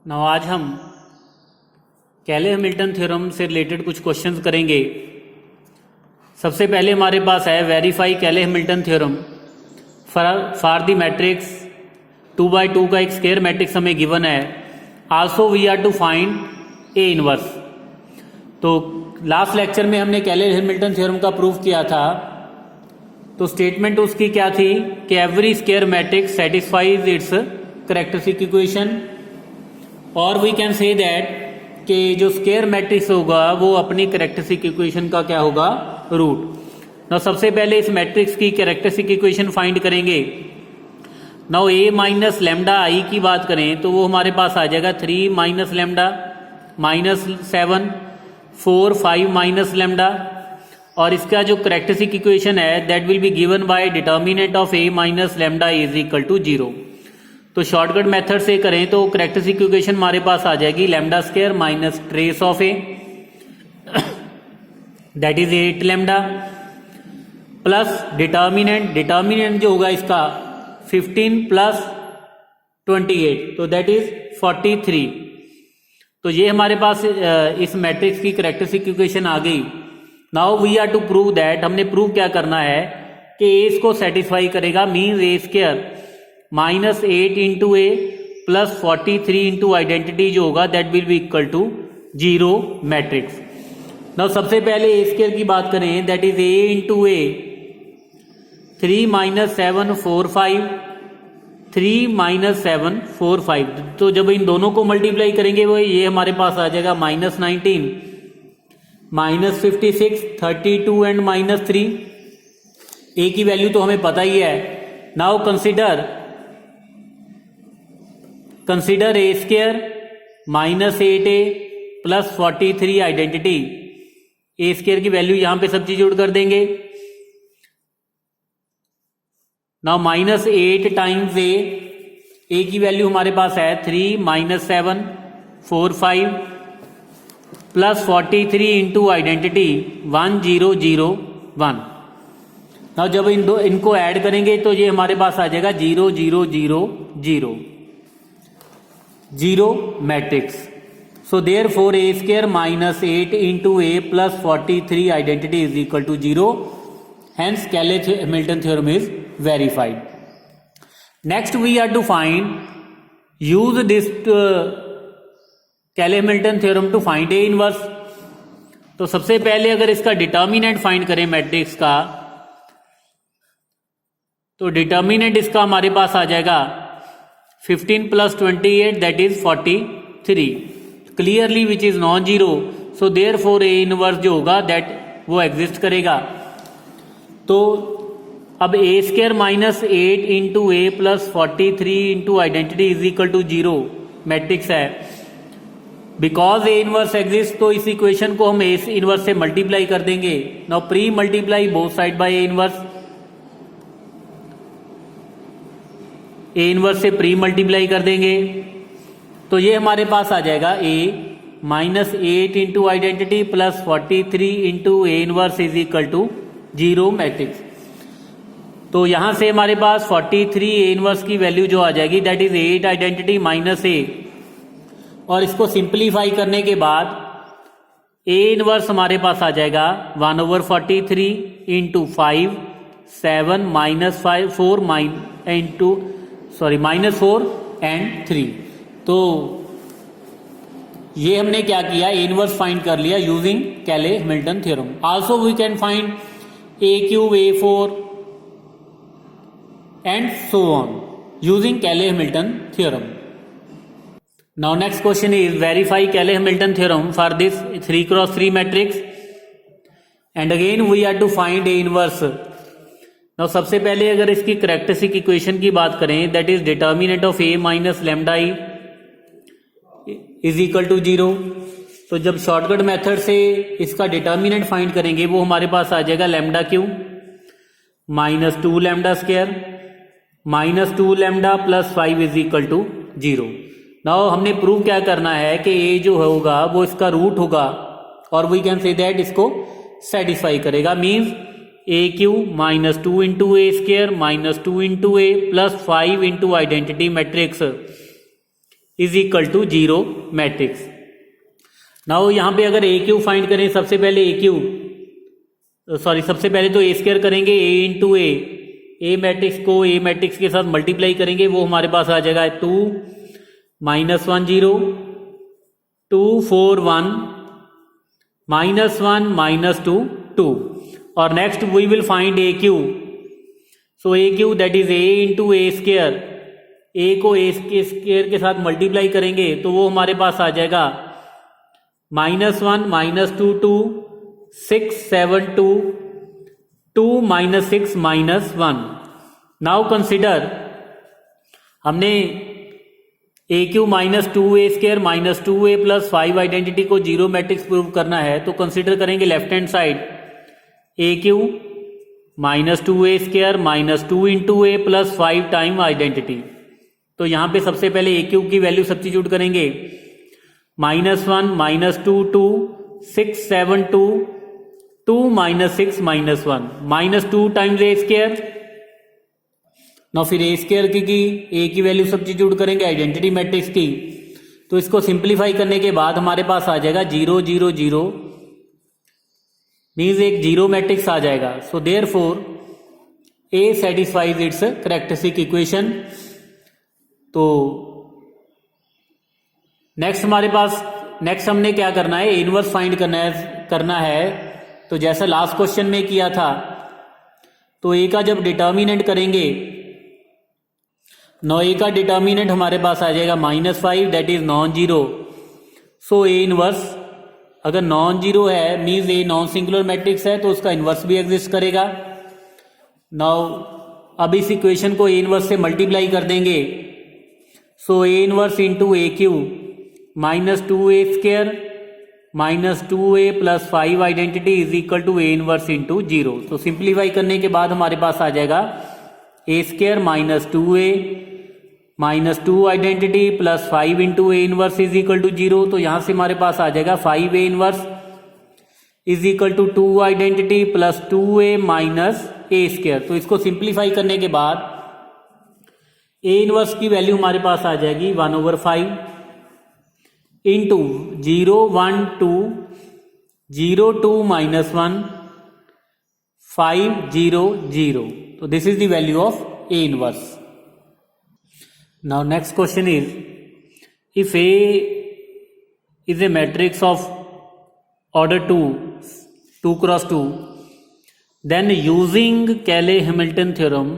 Now आज हम Cayley Hamilton theorem से रिलेटेड कुछ क्वेश्चंस करेंगे। सबसे पहले हमारे पास है verify Cayley Hamilton theorem for the matrix 2x2 का एक स्क्वायर मैट्रिक्स हमें गिवन है। Also we are to find a inverse. तो लास्ट लेक्चर में हमने कैले हैमिल्टन थ्योरम का प्रूफ किया था। तो स्टेटमेंट उसकी क्या थी कि every square matrix satisfies it's characteristic equation, और वी कैन से दैट कि जो स्क्वायर मैट्रिक्स होगा वो अपनी कैरेक्टरिस्टिक इक्वेशन का क्या होगा, रूट। नाउ सबसे पहले इस मैट्रिक्स की कैरेक्टरिस्टिक इक्वेशन फाइंड करेंगे। Now A minus lambda I की बात करें तो वो हमारे पास आ जाएगा 3 minus lambda minus 7 4 5 minus lambda, और इसका जो कैरेक्टरिस्टिक इक्वेशन है that will be given by determinant of A minus lambda is equal to 0। तो शॉर्टकट मेथड से करें तो कैरेक्टरिस्टिक इक्वेशन हमारे पास आ जाएगी lambda square minus trace of A that is 8 lambda plus determinant जो होगा इसका 15 प्लस 28 तो दैट इज 43। तो ये हमारे पास इस मैट्रिक्स की कैरेक्टरिस्टिक इक्वेशन आ गई। Now we are to prove that, हमने प्रूव क्या करना है कि ए इसको सेटिस्फाई करेगा, means A square minus 8 into A plus 43 into identity जो होगा that will be equal to 0 matrix. Now सबसे पहले ए स्क्वायर की बात करें that is A into A 3 minus 7 4 5 3 minus 7 4 5। तो जब इन दोनों को मल्टीप्लाई करेंगे वो ये हमारे पास आ जाएगा माइनस 19 माइनस 56 32 एंड माइनस 3। ए की वैल्यू तो हमें पता ही है। Now consider a square minus 8a plus 43 identity. A square की वैल्यू यहां पे सब्स्टिट्यूट कर देंगे। नाउ माइनस 8 टाइम्स ए की वैल्यू हमारे पास है 3 minus 7 4 5 plus 43 into identity 1001। Now जब इनको ऐड करेंगे तो ये हमारे पास आ जाएगा 0 0 0 0 0 matrix. So therefore a square minus 8 into A plus 43 identity is equal to 0। Hence Cayley Hamilton theorem is verified. Next we are to find use this Cayley Hamilton theorem to find a inverse. तो सबसे पहले अगर इसका determinant find करें matrix का, तो determinant इसका हमारे पास आ जाएगा 15 plus 28 that is 43 clearly which is non zero. So therefore a inverse जो होगा दैट वो एग्जिस्ट करेगा। तो अब a square minus 8 into A plus 43 into identity is equal to 0 matrix है। बिकॉज ए इनवर्स एग्जिस्ट तो इस इक्वेशन को हम ए इनवर्स से मल्टीप्लाई कर देंगे। Now pre multiply both side by a inverse. A inverse से प्री मल्टीप्लाई कर देंगे तो ये हमारे पास आ जाएगा a minus 8 into identity plus 43 into a inverse is equal to 0 matrix. तो यहां से हमारे पास 43 ए इनवर्स की वैल्यू जो आ जाएगी दैट इज 8 आइडेंटिटी माइनस ए, और इसको सिंप्लीफाई करने के बाद ए इनवर्स हमारे पास आ जाएगा 1/43 इंटू 5 7 माइनस 4 माइनस 4 एंड 3। तो ये हमने क्या किया, ए इनवर्स फाइंड कर लिया using Cayley Hamilton theorem. Also we can find a cube A4 and so on using Cayley Hamilton theorem. Now next question is verify Cayley Hamilton theorem for this 3x3 matrix and again we are to find a inverse. Now सबसे पहले अगर इसकी characteristic equation की बात करें that is determinant of A minus lambda e is equal to 0। तो जब shortcut method से इसका डिटर्मिनेंट फाइंड करेंगे वो हमारे पास आ जाएगा lambda cube minus 2 lambda square minus 2 lambda plus 5 is equal to 0। Now हमने प्रूव क्या करना है कि ए जो होगा वो इसका रूट होगा, और वी कैन से दैट इसको सेटिस्फाई करेगा। Means A cube minus 2 into A square minus 2 into A plus 5 into identity matrix is equal to 0 matrix. Now यहाँ पे अगर ए क्यू फाइंड करें, सबसे पहले सबसे पहले तो ए स्क्वायर करेंगे, ए इंटू ए मैट्रिक्स को ए मैट्रिक्स के साथ मल्टीप्लाई करेंगे, वो हमारे पास आ जाएगा 2 -1 0 2 4 1 -1 -2 2। और next we will find a cube. So a cube that is A into A square, a को ए के स्क्वायर के साथ मल्टीप्लाई करेंगे तो वो हमारे पास आ जाएगा -1 -2 2 6 7 2 2 -6 -1। नाउ कंसिडर, हमने a cube -2a square -2a plus 5 identity को 0 मैट्रिक्स प्रूव करना है, तो कंसिडर करेंगे left hand side a cube -2a square -2 into A plus 5 time identity. तो यहाँ पे सबसे पहले ए क्यू की वैल्यू सब्स्टिट्यूट करेंगे, -1 -2 2 6 7 2 2 -6 -1 -2 टाइम्स ए स्क्वायर। ना फिर ए स्क्वायर की ए की वैल्यू सब्स्टिट्यूट करेंगे आइडेंटिटी मैट्रिक्स की, तो इसको सिंप्लीफाई करने के बाद हमारे पास आ जाएगा 0 0 0 मीन्स एक 0 मैट्रिक्स आ जाएगा। सो therefore A satisfies it's characteristic equation. तो नेक्स्ट हमने क्या करना है, इनवर्स फाइंड करना है। तो जैसा लास्ट क्वेश्चन में किया था, तो ए का जब डिटर्मिनेंट करेंगे, ए का डिटर्मिनेंट हमारे पास आ जाएगा -5 that is non zero. So a inverse अगर नॉन जीरो है means a non singular matrix है, तो उसका इनवर्स भी एग्जिस्ट करेगा। नाउ अब इस इक्वेशन को ए इनवर्स से मल्टीप्लाई कर देंगे। So a inverse into a cube -2a square -2a plus 5 identity is equal to a inverse into 0। तो सिंप्लीफाई करने के बाद हमारे पास आ जाएगा a square -2a -2 identity plus 5 into a inverse is equal to 0। तो यहां से हमारे पास आ जाएगा 5a inverse is equal to 2 identity plus 2a minus a square. तो इसको सिंप्लीफाई करने के बाद ए इनवर्स की वैल्यू हमारे पास आ जाएगी 1/5 इंटू 0 1 2 0 2 -1 5 0 0। तो this is the value of A inverse. Now next question is, if A is a matrix of order 2 cross 2, then using Cayley-Hamilton theorem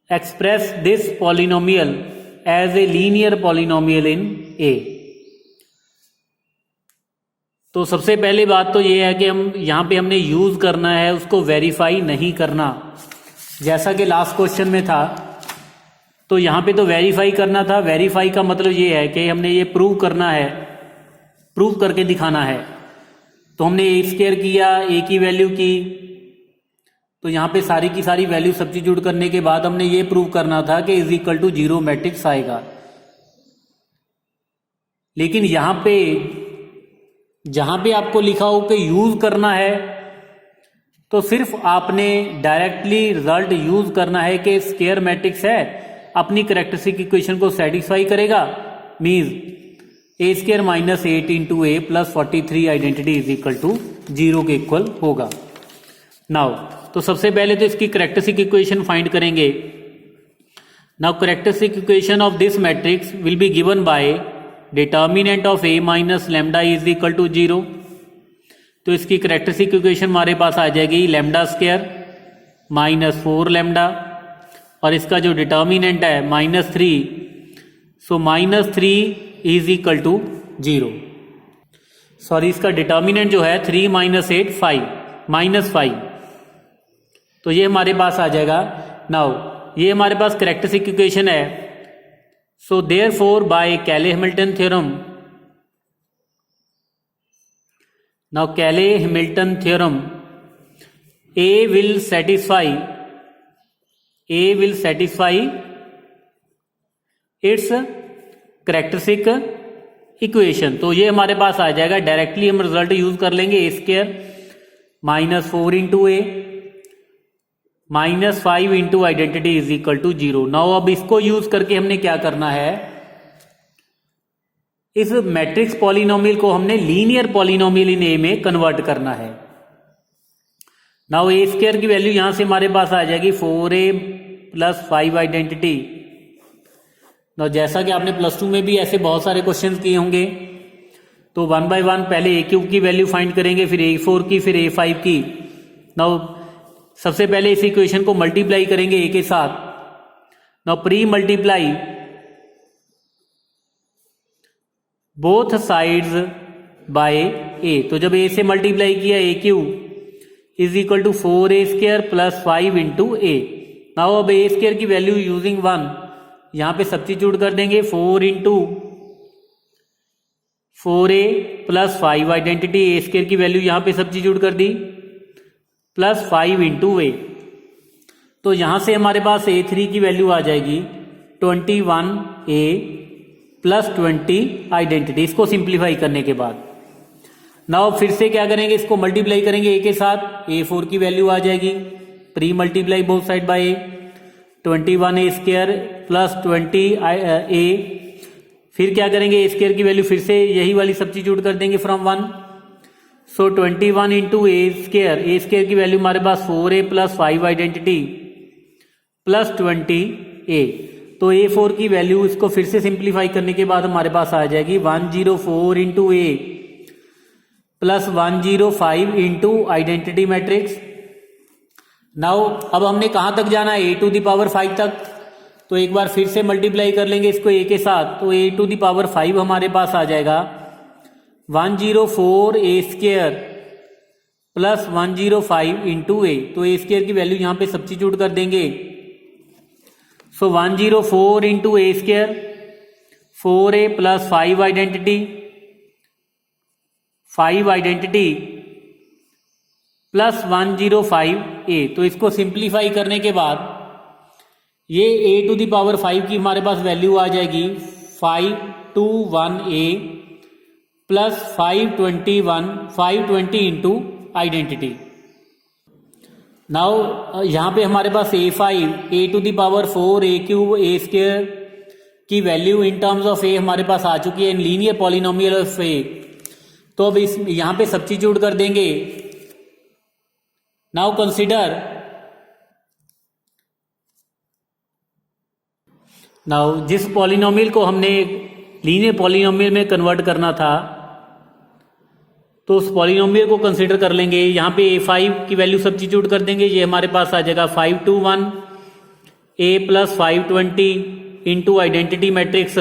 express this polynomial as a linear polynomial in A। तो सबसे पहली बात तो ये है कि हम यहाँ पे हमने यूज करना है, उसको वेरीफाई नहीं करना। जैसा कि लास्ट क्वेश्चन में था, तो यहाँ पे तो वेरीफाई करना था। वेरीफाई का मतलब ये है कि हमने ये प्रूव करना है, प्रूव करके दिखाना है। तो हमने ए स्क्वायर किया, ए की वैल्यू की, तो यहाँ पे सारी की सारी वैल्यू सब्स्टिट्यूट करने के बाद हमने ये प्रूव करना था कि इज इक्वल टू 0 मैट्रिक्स आएगा। लेकिन यहाँ पे जहां पे आपको लिखा हो कि यूज करना है, तो सिर्फ आपने डायरेक्टली रिजल्ट यूज करना है कि स्क्वायर मैट्रिक्स है, अपनी कैरेक्टरिस्टिक इक्वेशन को सेटिस्फाई करेगा, means A square -8 into A plus 43 identity is equal to 0 के इक्वल होगा। नाउ तो सबसे पहले तो इसकी कैरेक्टरिस्टिक इक्वेशन फाइंड करेंगे। Now characteristic equation of this matrix will be given by determinant of A minus lambda is equal to 0। तो इसकी कैरेक्टरिस्टिक इक्वेशन हमारे पास आ जाएगी लैम्डा स्क्वायर -4 लैम्डा, और इसका जो डिटर्मिनेंट है -3, सो -3 इज इक्वल टू 0। सॉरी, इसका डिटर्मिनेंट जो है 3 - 8 5 तो ये हमारे पास आ जाएगा। नाउ ये हमारे पास कैरेक्टरिस्टिक इक्वेशन है। So therefore by Cayley-Hamilton theorem, now Cayley-Hamilton theorem, A will satisfy its characteristic equation. तो ये हमारे पास आ जाएगा, डायरेक्टली हम रिजल्ट यूज कर लेंगे। A square -4 into a -5 into identity is equal to 0। Now अब इसको यूज करके हमने क्या करना है, इस मैट्रिक्स पॉलिनोमियल को हमने लीनियर पॉलिनोमियल इन ए में कन्वर्ट करना है। नाउ ए स्क्वायर की वैल्यू यहां से हमारे पास आ जाएगी 4a + 5 आइडेंटिटी। नाउ जैसा कि आपने +2 में भी ऐसे बहुत सारे क्वेश्चंस किए होंगे, तो 1 बाय 1 पहले a³ की वैल्यू फाइंड करेंगे, फिर a4 की, फिर a5 की। नाउ सबसे पहले इस इक्वेशन को मल्टीप्लाई करेंगे a के साथ। Now pre multiply both sides by a, तो जब a से मल्टीप्लाई किया a³ = 4a² + 5 × a। नाउ अब a² की वैल्यू यूजिंग 1 यहां पे सब्स्टिट्यूट कर देंगे, 4 × 4a + 5 आइडेंटिटी, a² की वैल्यू यहां पे सब्स्टिट्यूट कर दी, + 5 × a। तो यहां से हमारे पास a3 की वैल्यू आ जाएगी 21a + 20 आइडेंटिटी, इसको सिंप्लीफाई करने के बाद। नाउ फिर से क्या करेंगे, इसको मल्टीप्लाई करेंगे a के साथ, a4 की वैल्यू आ जाएगी, pre multiply both side bye a, 21a² + 20a। फिर क्या करेंगे, a² की वैल्यू फिर से यही वाली सब्स्टिट्यूट कर देंगे फ्रॉम 1। सो 21 × a² की वैल्यू हमारे पास 4a + 5 आइडेंटिटी + 20a। तो a4 की वैल्यू इसको फिर से सिंप्लीफाई करने के बाद हमारे पास आ जाएगी 104 × a + 105 × आइडेंटिटी मैट्रिक्स। नाउ अब हमने कहां तक जाना है, a⁵ तक। तो एक बार फिर से मल्टीप्लाई कर लेंगे इसको a के साथ, तो a⁵ हमारे पास आ जाएगा 104a² + 105 × a। तो a² की वैल्यू यहां पे सब्स्टिट्यूट कर देंगे। सो 104 × a², 4a + 5 identity, 5 identity + 105a। तो इसको सिंप्लीफाई करने के बाद ये a⁵ की हमारे पास वैल्यू आ जाएगी 521a + 520 × आइडेंटिटी। नाउ यहां पे हमारे पास a5, a⁴, a³ की value in terms of a हमारे पास आ चुकी है in linear polynomial of a। तो अब इस यहां पे सब्स्टिट्यूट कर देंगे। नाउ कंसीडर, नाउ जिस पॉलिनोमियल को हमने लीनियर पॉलिनोमियल में कन्वर्ट करना था, तो उस पॉलिनोमियल को कंसीडर कर लेंगे। यहाँ पे a5 की वैल्यू सब्स्टिट्यूट कर देंगे, ये हमारे पास आ जाएगा 521 a + 520 × आइडेंटिटी मैट्रिक्स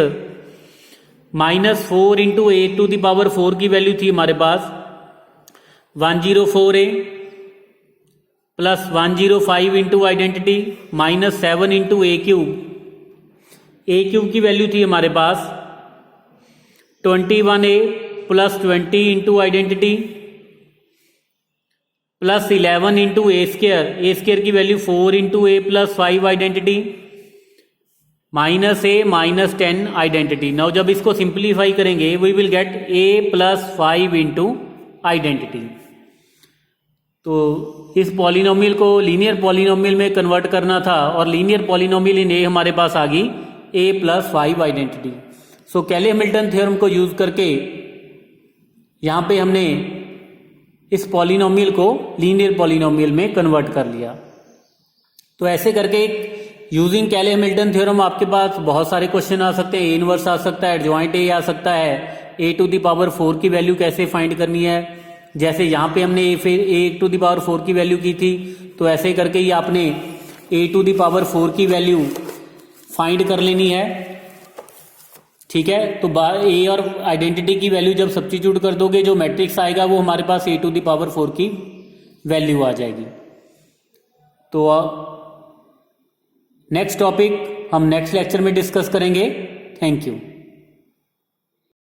-4 × a⁴ की वैल्यू थी हमारे पास 104a + 105 × आइडेंटिटी -7 × a³ की वैल्यू थी हमारे पास 21a + 20 × आइडेंटिटी + 11 × a² की value 4 × a + 5 identity -a - 10 identity. Now जब इसको सिंप्लीफाई करेंगे we will get a + 5 × identity. तो इस पॉलिनोमियल को लीनियर पॉलिनोमियल में कन्वर्ट करना था और लीनियर पॉलिनोमियल इन a हमारे पास आ गई a + 5 आइडेंटिटी। सो कैले-हैमिल्टन थ्योरम को यूज करके यहां पे हमने इस पॉलिनोमियल को लीनियर पॉलिनोमियल में कन्वर्ट कर लिया। तो ऐसे करके यूजिंग कैले-हैमिल्टन थ्योरम आपके पास बहुत सारे क्वेश्चन आ सकते हैं। a इनवर्स आ सकता है, एडजॉइंट a आ सकता है, a⁴ की वैल्यू कैसे फाइंड करनी है, जैसे यहाँ पे हमने a⁴ की वैल्यू की थी, तो ऐसे करके ही आपने a⁴ की वैल्यू फाइंड कर लेनी है। ठीक है, तो a और आइडेंटिटी की वैल्यू जब सब्स्टिट्यूट कर दोगे, जो मैट्रिक्स आएगा वो हमारे पास a⁴ की वैल्यू आ जाएगी। तो नेक्स्ट टॉपिक हम नेक्स्ट लेक्चर में डिस्कस करेंगे। Thank you.